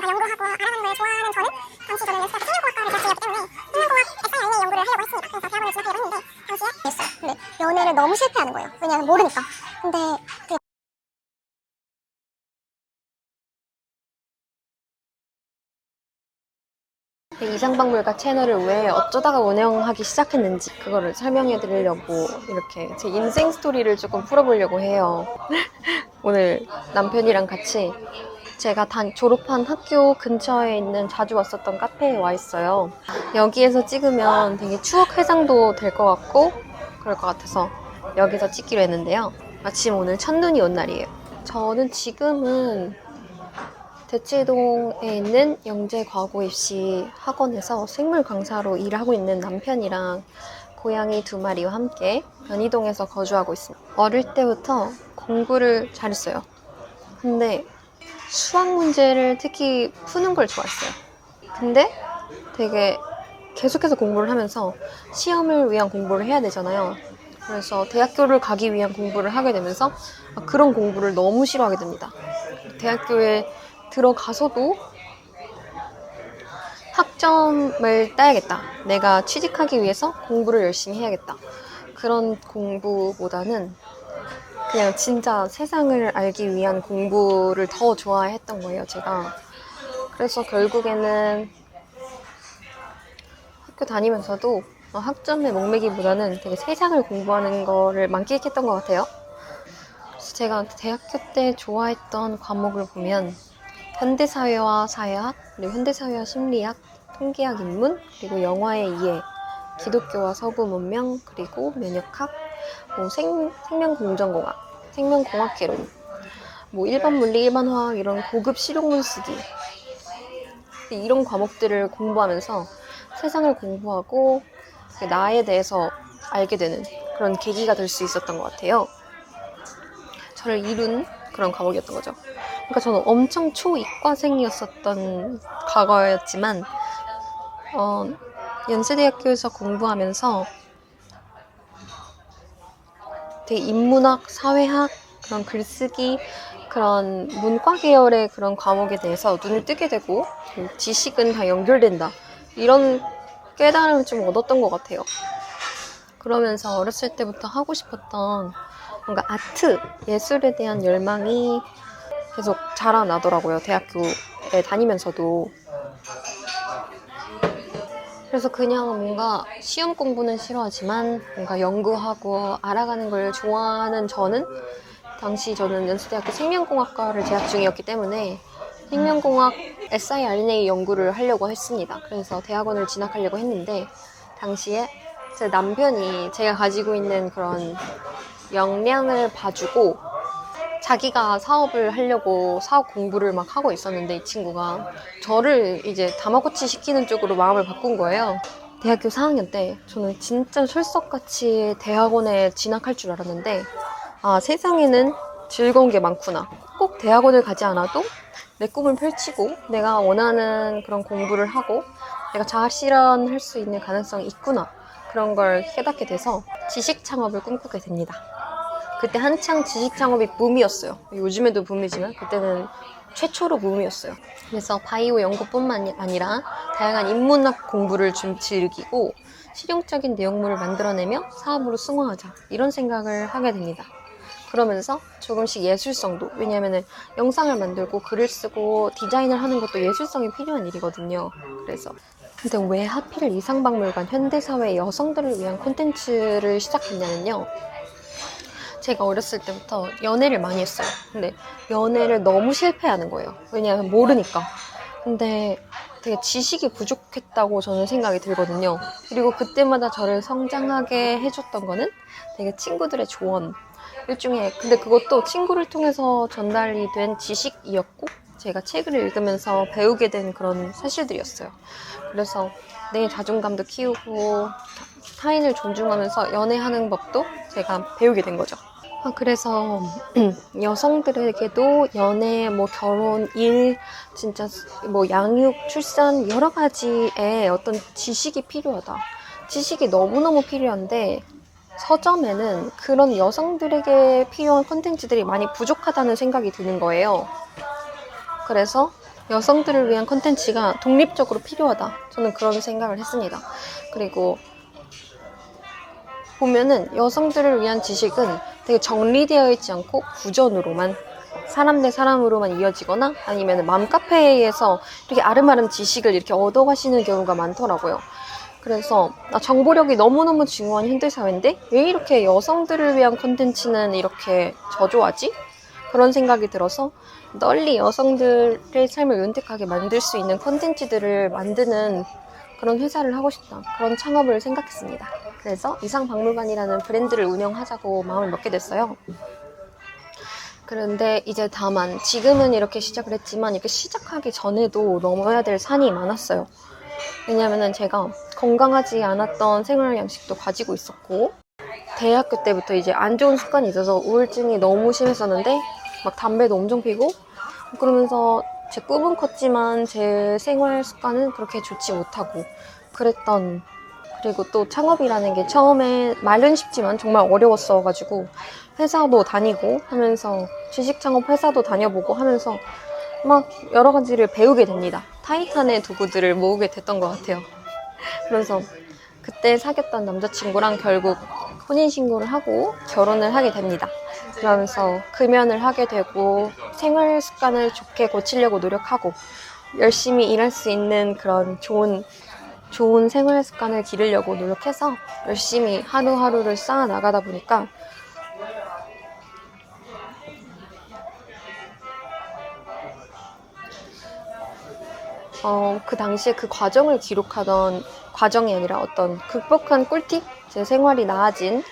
내가 연구하고 알아가는 걸 좋아하는 저는 당시 저는 연수대학교 생명공학과를 재학생이었기 때문에 생명공학 SIR에 연구를 하려고 했습니다. 그래서 대학원을 진학하려고 했는데 당시에 했어요. 근데 연애를 너무 실패하는 거예요. 왜냐하면 모르니까. 근데 되게 이상박물관 채널을 왜 어쩌다가 운영하기 시작했는지 그거를 설명해 드리려고 이렇게 제 인생 스토리를 조금 풀어보려고 해요. 오늘 남편이랑 같이 제가 졸업한 학교 근처에 있는 자주 왔었던 카페에 와 있어요. 여기에서 찍으면 되게 추억 회상도 될 것 같고 그럴 것 같아서 여기서 찍기로 했는데요. 마침 오늘 첫눈이 온 날이에요. 저는 지금은 대치동에 있는 영재과고입시 학원에서 생물 강사로 일을 하고 있는 남편이랑 고양이 2마리와 함께 연희동에서 거주하고 있습니다. 어릴 때부터 공부를 잘했어요. 근데 수학 문제를 특히 푸는 걸 좋아했어요. 근데 되게 계속해서 공부를 하면서 시험을 위한 공부를 해야 되잖아요. 그래서 대학교를 가기 위한 공부를 하게 되면서 그런 공부를 너무 싫어하게 됩니다. 대학교에 들어가서도 학점을 따야겠다. 내가 취직하기 위해서 공부를 열심히 해야겠다. 그런 공부보다는 그냥 진짜 세상을 알기 위한 공부를 더 좋아했던 거예요, 제가. 그래서 결국에는 학교 다니면서도 학점에 목매기보다는 되게 세상을 공부하는 거를 만끽했던 것 같아요. 그래서 제가 대학교 때 좋아했던 과목을 보면 현대사회와 사회학, 그리고 현대사회와 심리학, 통계학 인문, 그리고 영화의 이해, 기독교와 서구 문명, 그리고 면역학, 생명공정공학, 생명공학개론, 일반 물리, 일반 화학 이런 고급 실용문 쓰기 이런 과목들을 공부하면서 세상을 공부하고 나에 대해서 알게 되는 그런 계기가 될 수 있었던 것 같아요. 저를 이룬 그런 과목이었던 거죠. 그러니까 저는 엄청 초이과생이었었던 과거였지만 연세대학교에서 공부하면서 되게 인문학, 사회학, 그런 글쓰기, 그런 문과 계열의 그런 과목에 대해서 눈을 뜨게 되고 지식은 다 연결된다. 이런 깨달음을 좀 얻었던 것 같아요. 그러면서 어렸을 때부터 하고 싶었던 뭔가 아트, 예술에 대한 열망이 계속 자라나더라고요. 대학교에 다니면서도. 그래서 그냥 뭔가 시험 공부는 싫어하지만 뭔가 연구하고 알아가는 걸 좋아하는 저는 당시 저는 연수대학교 생명공학과를 재학 중이었기 때문에 생명공학 siRNA 연구를 하려고 했습니다. 그래서 대학원을 진학하려고 했는데 당시에 제 남편이 제가 가지고 있는 그런 역량을 봐주고 자기가 사업을 하려고 사업 공부를 막 하고 있었는데 이 친구가 저를 이제 다마고치 시키는 쪽으로 마음을 바꾼 거예요. 대학교 4학년 때 저는 진짜 철석같이 대학원에 진학할 줄 알았는데 세상에는 즐거운 게 많구나. 꼭 대학원을 가지 않아도 내 꿈을 펼치고 내가 원하는 그런 공부를 하고 내가 자아 실현할 수 있는 가능성이 있구나. 그런 걸 깨닫게 돼서 지식 창업을 꿈꾸게 됩니다. 그때 한창 지식 창업이 붐이었어요. 요즘에도 붐이지만 그때는 최초로 붐이었어요. 그래서 바이오 연구뿐만 아니라 다양한 인문학 공부를 좀 즐기고 실용적인 내용물을 만들어내며 사업으로 승화하자 이런 생각을 하게 됩니다. 그러면서 조금씩 예술성도, 왜냐하면 영상을 만들고 글을 쓰고 디자인을 하는 것도 예술성이 필요한 일이거든요. 그래서 근데 왜 하필 이상박물관 현대사회 여성들을 위한 콘텐츠를 시작했냐면요. 제가 어렸을 때부터 연애를 많이 했어요. 근데 연애를 너무 실패하는 거예요. 왜냐하면 모르니까. 근데 되게 지식이 부족했다고 저는 생각이 들거든요. 그리고 그때마다 저를 성장하게 해줬던 거는 되게 친구들의 조언. 일종의, 근데 그것도 친구를 통해서 전달이 된 지식이었고 제가 책을 읽으면서 배우게 된 그런 사실들이었어요. 그래서 내 자존감도 키우고 타인을 존중하면서 연애하는 법도 제가 배우게 된 거죠. 그래서 여성들에게도 연애, 결혼, 일, 진짜 양육, 출산 여러 가지의 어떤 지식이 필요하다. 지식이 너무너무 필요한데 서점에는 그런 여성들에게 필요한 콘텐츠들이 많이 부족하다는 생각이 드는 거예요. 그래서 여성들을 위한 콘텐츠가 독립적으로 필요하다. 저는 그런 생각을 했습니다. 그리고 보면은 여성들을 위한 지식은 되게 정리되어 있지 않고 구전으로만, 사람 대 사람으로만 이어지거나 아니면 맘카페에서 이렇게 아름아름 지식을 이렇게 얻어가시는 경우가 많더라고요. 그래서 정보력이 너무너무 중요한 현대사회인데 왜 이렇게 여성들을 위한 콘텐츠는 이렇게 저조하지? 그런 생각이 들어서 널리 여성들의 삶을 윤택하게 만들 수 있는 콘텐츠들을 만드는 그런 회사를 하고 싶다. 그런 창업을 생각했습니다. 그래서 이상박물관이라는 브랜드를 운영하자고 마음을 먹게 됐어요. 그런데 이제 다만 지금은 이렇게 시작을 했지만 이렇게 시작하기 전에도 넘어야 될 산이 많았어요. 왜냐면은 제가 건강하지 않았던 생활 양식도 가지고 있었고, 대학교 때부터 이제 안 좋은 습관이 있어서 우울증이 너무 심했었는데 막 담배도 엄청 피고, 그러면서 제 꿈은 컸지만 제 생활 습관은 그렇게 좋지 못하고 그랬던. 그리고 또 창업이라는 게 처음에 말은 쉽지만 정말 어려웠어가지고 회사도 다니고 하면서 주식 창업 회사도 다녀보고 하면서 막 여러 가지를 배우게 됩니다. 타이탄의 도구들을 모으게 됐던 것 같아요. 그래서 그때 사귀었던 남자친구랑 결국 혼인신고를 하고 결혼을 하게 됩니다. 그러면서 금연을 하게 되고 생활 습관을 좋게 고치려고 노력하고 열심히 일할 수 있는 그런 좋은 생활 습관을 기르려고 노력해서 열심히 하루하루를 쌓아 나가다 보니까 그 당시에 그 과정을 기록하던 과정이 아니라 어떤 극복한 꿀팁? 제 생활이 나아진,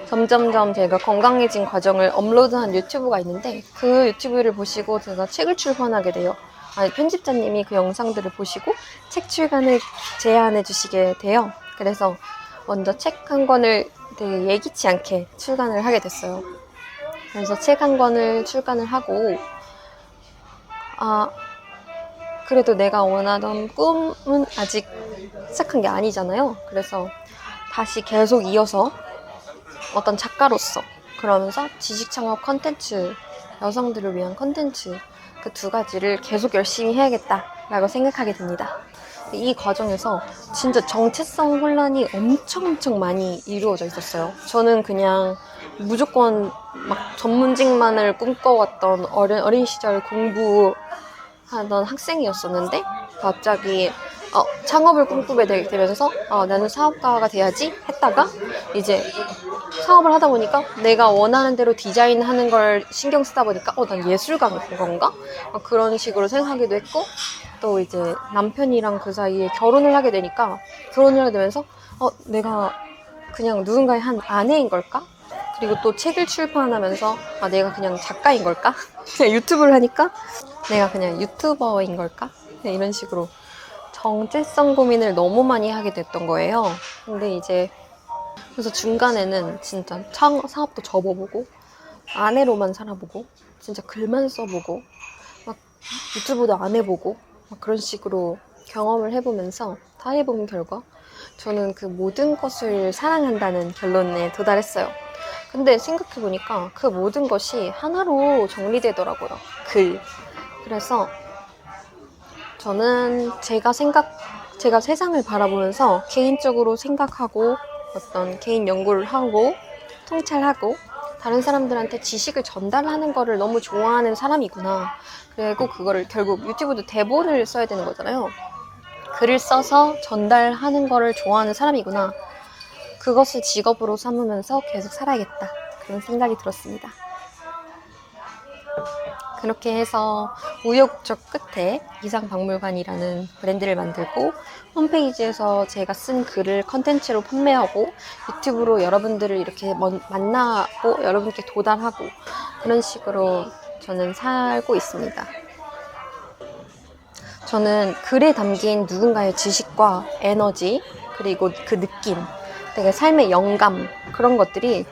점점점 제가 건강해진 과정을 업로드한 유튜브가 있는데 그 유튜브를 보시고 제가 책을 출판하게 돼요. 편집자님이 그 영상들을 보시고 책 출간을 제안해 주시게 돼요. 그래서 먼저 책 한 권을 되게 예기치 않게 출간을 하게 됐어요. 그래서 책 한 권을 출간을 하고 그래도 내가 원하던 꿈은 아직 시작한 게 아니잖아요. 그래서 다시 계속 이어서 어떤 작가로서 그러면서 지식창업 컨텐츠, 여성들을 위한 컨텐츠 그 두 가지를 계속 열심히 해야겠다라고 생각하게 됩니다. 이 과정에서 진짜 정체성 혼란이 엄청 많이 이루어져 있었어요. 저는 그냥 무조건 막 전문직만을 꿈꿔왔던 어린 시절 공부하던 학생이었었는데 갑자기 창업을 꿈꾸게 되면서 나는 사업가가 돼야지 했다가 이제 사업을 하다 보니까 내가 원하는 대로 디자인하는 걸 신경 쓰다 보니까 난 예술가인 건가? 그런 식으로 생각하기도 했고, 또 이제 남편이랑 그 사이에 결혼을 하게 되면서 내가 그냥 누군가의 한 아내인 걸까? 그리고 또 책을 출판하면서 내가 그냥 작가인 걸까? 그냥 유튜브를 하니까 내가 그냥 유튜버인 걸까? 그냥 이런 식으로 정체성 고민을 너무 많이 하게 됐던 거예요. 근데 이제 그래서 중간에는 진짜 사업도 접어보고 아내로만 살아보고 진짜 글만 써보고 막 유튜브도 안 해보고 막 그런 식으로 경험을 해보면서 다 해본 결과 저는 그 모든 것을 사랑한다는 결론에 도달했어요. 근데 생각해보니까 그 모든 것이 하나로 정리되더라고요. 글. 그래서 저는 제가 세상을 바라보면서 개인적으로 생각하고 어떤 개인 연구를 하고 통찰하고 다른 사람들한테 지식을 전달하는 거를 너무 좋아하는 사람이구나. 그리고 그거를 결국 유튜브도 대본을 써야 되는 거잖아요. 글을 써서 전달하는 거를 좋아하는 사람이구나. 그것을 직업으로 삼으면서 계속 살아야겠다. 그런 생각이 들었습니다. 그렇게 해서 우여곡절 끝에 이상박물관이라는 브랜드를 만들고 홈페이지에서 제가 쓴 글을 컨텐츠로 판매하고 유튜브로 여러분들을 이렇게 만나고 여러분께 도달하고 그런 식으로 저는 살고 있습니다. 저는 글에 담긴 누군가의 지식과 에너지 그리고 그 느낌, 되게 삶의 영감 그런 것들이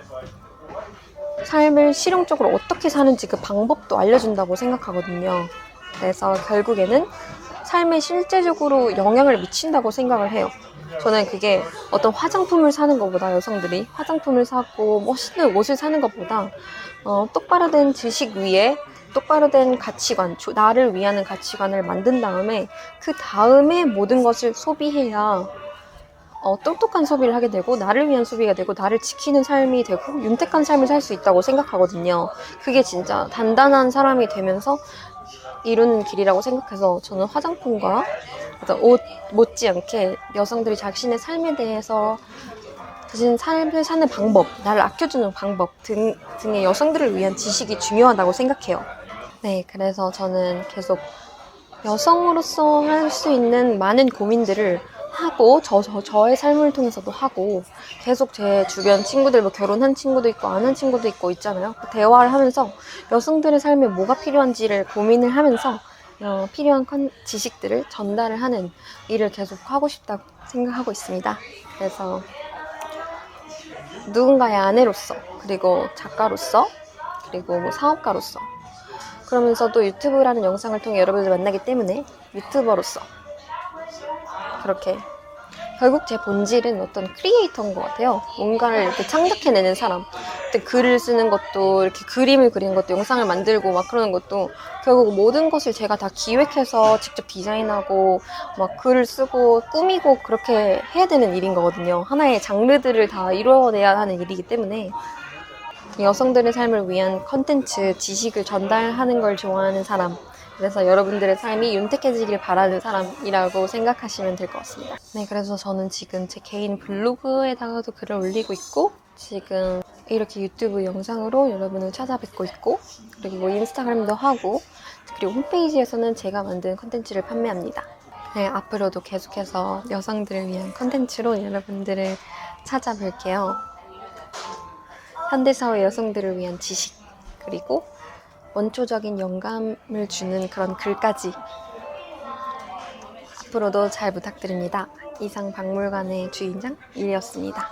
삶을 실용적으로 어떻게 사는지 그 방법도 알려준다고 생각하거든요. 그래서 결국에는 삶에 실제적으로 영향을 미친다고 생각을 해요. 저는 그게 어떤 화장품을 사는 것보다 여성들이 화장품을 사고 멋있는 옷을 사는 것보다 똑바로 된 지식 위에 똑바로 된 가치관, 나를 위하는 가치관을 만든 다음에 그 다음에 모든 것을 소비해야 똑똑한 소비를 하게 되고 나를 위한 소비가 되고 나를 지키는 삶이 되고 윤택한 삶을 살 수 있다고 생각하거든요. 그게 진짜 단단한 사람이 되면서 이루는 길이라고 생각해서 저는 화장품과 옷 못지않게 여성들이 자신의 삶에 대해서 자신 삶을 사는 방법, 나를 아껴주는 방법 등의 여성들을 위한 지식이 중요하다고 생각해요. 네, 그래서 저는 계속 여성으로서 할 수 있는 많은 고민들을 하고 저의 삶을 통해서도 하고 계속 제 주변 친구들 뭐 결혼한 친구도 있고 안 한 친구도 있고 있잖아요. 대화를 하면서 여성들의 삶에 뭐가 필요한지를 고민을 하면서 필요한 지식들을 전달을 하는 일을 계속 하고 싶다고 생각하고 있습니다. 그래서 누군가의 아내로서 그리고 작가로서 그리고 뭐 사업가로서 그러면서도 유튜브라는 영상을 통해 여러분을 만나기 때문에 유튜버로서 그렇게 결국 제 본질은 어떤 크리에이터인 것 같아요. 뭔가를 이렇게 창작해내는 사람. 글을 쓰는 것도 이렇게 그림을 그리는 것도 영상을 만들고 막 그러는 것도 결국 모든 것을 제가 다 기획해서 직접 디자인하고 막 글을 쓰고 꾸미고 그렇게 해야 되는 일인 거거든요. 하나의 장르들을 다 이루어내야 하는 일이기 때문에 여성들의 삶을 위한 컨텐츠, 지식을 전달하는 걸 좋아하는 사람, 그래서 여러분들의 삶이 윤택해지길 바라는 사람이라고 생각하시면 될 것 같습니다. 네, 그래서 저는 지금 제 개인 블로그에다가도 글을 올리고 있고 지금 이렇게 유튜브 영상으로 여러분을 찾아뵙고 있고 그리고 인스타그램도 하고 그리고 홈페이지에서는 제가 만든 컨텐츠를 판매합니다. 네, 앞으로도 계속해서 여성들을 위한 컨텐츠로 여러분들을 찾아뵐게요. 현대사회 여성들을 위한 지식 그리고 원초적인 영감을 주는 그런 글까지 앞으로도 잘 부탁드립니다. 이상 박물관의 주인장 일이었습니다.